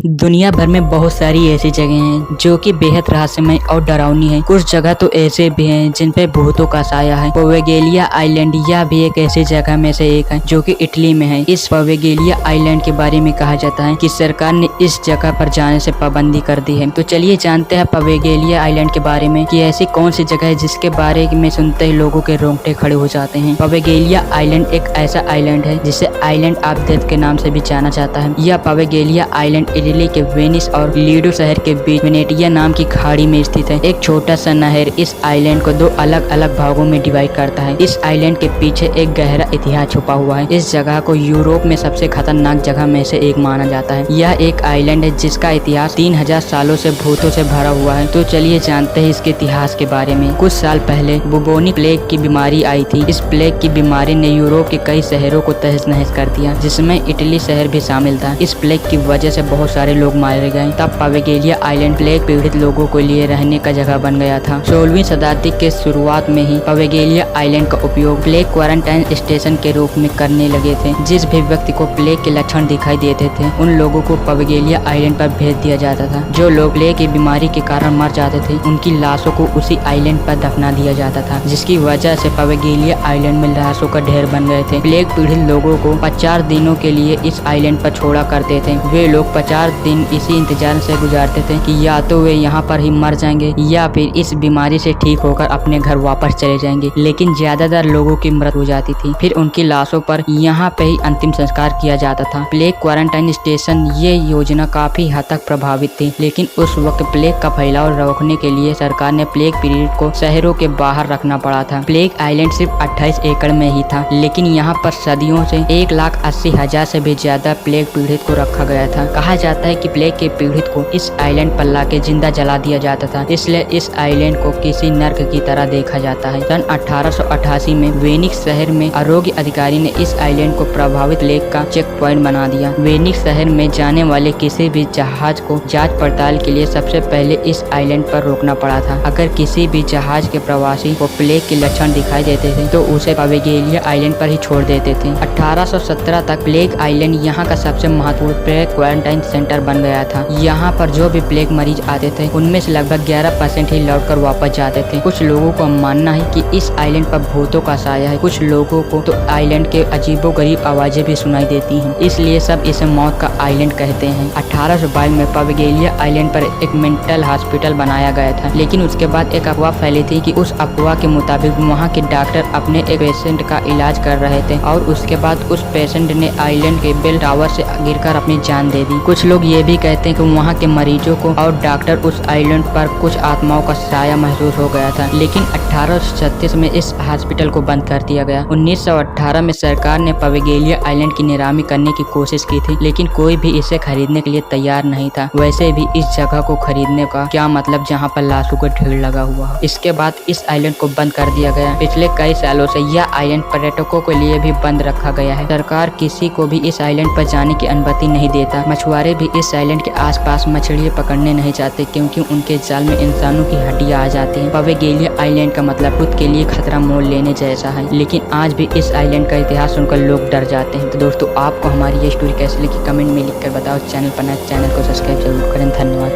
दुनिया भर में बहुत सारी ऐसी जगह हैं जो कि बेहद रहस्यमय और डरावनी हैं। कुछ जगह तो ऐसे भी हैं जिन पे भूतों का साया है। पवेगेलिया आइलैंड यह भी एक ऐसी जगह में से एक है जो कि इटली में है। इस पवेगेलिया आइलैंड के बारे में कहा जाता है कि सरकार ने इस जगह पर जाने से पाबंदी कर दी है। तो चलिए जानते हैं पवेगेलिया आइलैंड के बारे में कि ऐसी कौन सी जगह है जिसके बारे में सुनते ही लोगों के रोंगटे खड़े हो जाते हैं। पवेगेलिया आइलैंड एक ऐसा आइलैंड है जिसे आइलैंड ऑफ डेथ के नाम से भी जाना जाता है। यह पवेगेलिया आइलैंड इटली के वेनिस और लीडो शहर के बीच वेनेटिया नाम की खाड़ी में स्थित है। एक छोटा सा नहर इस आइलैंड को दो अलग अलग भागों में डिवाइड करता है। इस आइलैंड के पीछे एक गहरा इतिहास छुपा हुआ है। इस जगह को यूरोप में सबसे खतरनाक जगह में से एक माना जाता है। यह एक आइलैंड है जिसका इतिहास 3000 सालों से भूतों से भरा हुआ है। तो चलिए जानते हैं इसके इतिहास के बारे में। कुछ साल पहले बुबोनिक प्लेग की बीमारी आई थी। इस प्लेग की बीमारी ने यूरोप के कई शहरों को तहस नहस कर दिया, जिसमें इटली शहर भी शामिल था। इस प्लेग की वजह से बहुत सारे लोग मारे गए। तब पवेगेलिया आइलैंड प्लेग पीड़ित लोगों के लिए रहने का जगह बन गया था। 16वीं शताब्दी के शुरुआत में ही पवेगेलिया आइलैंड का उपयोग प्लेग क्वारंटाइन स्टेशन के रूप में करने लगे थे। जिस भी व्यक्ति को प्लेग के लक्षण दिखाई देते थे उन लोगों को पवेगेलिया आइलैंड पर भेज दिया जाता था। जो लोग प्लेग की बीमारी के कारण मर जाते थे उनकी लाशों को उसी आइलैंड पर दफना दिया जाता था, जिसकी वजह से पवेगेलिया आइलैंड में लाशों का ढेर बन गए थे। प्लेग पीड़ित लोगों को 50 दिनों के लिए इस आइलैंड पर छोड़ा करते थे। वे लोग 50 दिन इसी इंतजार से गुजारते थे कि या तो वे यहाँ पर ही मर जाएंगे या फिर इस बीमारी से ठीक होकर अपने घर वापस चले जाएंगे। लेकिन ज्यादातर लोगों की मृत्यु हो जाती थी। फिर उनकी लाशों पर यहाँ पे ही अंतिम संस्कार किया जाता था। प्लेग क्वारंटाइन स्टेशन ये योजना काफी हद तक प्रभावित थी, लेकिन उस वक्त प्लेग का फैलाव रोकने के लिए सरकार ने प्लेग पीड़ित को शहरों के बाहर रखना पड़ा था। प्लेग आइलैंड सिर्फ 28 एकड़ में ही था, लेकिन यहाँ पर सदियों से 1,80,000 से भी ज्यादा प्लेग पीड़ित को रखा गया था। कहा जाता है कि प्लेग के पीड़ित को इस आइलैंड पर लाके जिंदा जला दिया जाता था, इसलिए इस आइलैंड को किसी नर्क की तरह देखा जाता है। सन 1888 में वेनिस शहर में आरोग्य अधिकारी ने इस आइलैंड को प्रभावित प्लेग का चेक पॉइंट बना दिया। वेनिस शहर में जाने वाले किसी भी जहाज को जांच पड़ताल के लिए सबसे पहले इस आइलैंड पर रोकना पड़ा था। अगर किसी भी जहाज के प्रवासी को प्लेग के लक्षण दिखाई देते थे तो उसे पवेगेलिया आइलैंड पर ही छोड़ देते थे। 1817 तक प्लेग आइलैंड यहाँ का सबसे महत्वपूर्ण प्लेग क्वारंटाइन सेंटर बन गया था। यहाँ पर जो भी प्लेग मरीज आते थे उनमें से लगभग 11% ही लौटकर वापस जाते थे। कुछ लोगों का मानना है कि इस आइलैंड पर भूतों का साया है। कुछ लोगों को तो आइलैंड के अजीबोगरीब आवाजें भी सुनाई देती हैं, इसलिए सब इसे मौत का आइलैंड कहते हैं। 1822 में पवेगेलिया आइलैंड पर एक मेंटल हॉस्पिटल बनाया गया था, लेकिन उसके बाद एक अफवाह फैली थी कि उस अफवाह के मुताबिक वहाँ के डॉक्टर अपने एक पेशेंट का इलाज कर रहे थे और उसके बाद उस पेशेंट ने आइलैंड के बेल टावर से गिरकर अपनी जान दे दी। कुछ लोग ये भी कहते हैं कि वहाँ के मरीजों को और डॉक्टर उस आइलैंड पर कुछ आत्माओं का साया महसूस हो गया था, लेकिन 1836 में इस हॉस्पिटल को बंद कर दिया गया। 1918 में सरकार ने पवेगेलिया आइलैंड की नीलामी करने की कोशिश की थी, लेकिन कोई भी इसे खरीदने के लिए तैयार नहीं था। वैसे भी इस जगह को खरीदने का क्या मतलब जहाँ पर लाशों का ढेर लगा हुआ। इसके बाद इस आइलैंड को बंद कर दिया गया। पिछले कई सालों से यह आइलैंड पर्यटकों के लिए भी बंद रखा गया है। सरकार किसी को भी इस आइलैंड पर जाने की अनुमति नहीं देता। मछुआरे भी इस आइलैंड के आसपास मछलियाँ पकड़ने नहीं चाहते, क्योंकि उनके जाल में इंसानों की हड्डियाँ आ जाती हैं। पवेगेलिया आइलैंड का मतलब खुद के लिए खतरा मोल लेने जैसा है, लेकिन आज भी इस आइलैंड का इतिहास सुनकर लोग डर जाते हैं। तो दोस्तों, आपको हमारी ये स्टोरी कैसी लगी कमेंट में लिखकर बताओ। चैनल पर नए चैनल को सब्सक्राइब जरूर करें। धन्यवाद।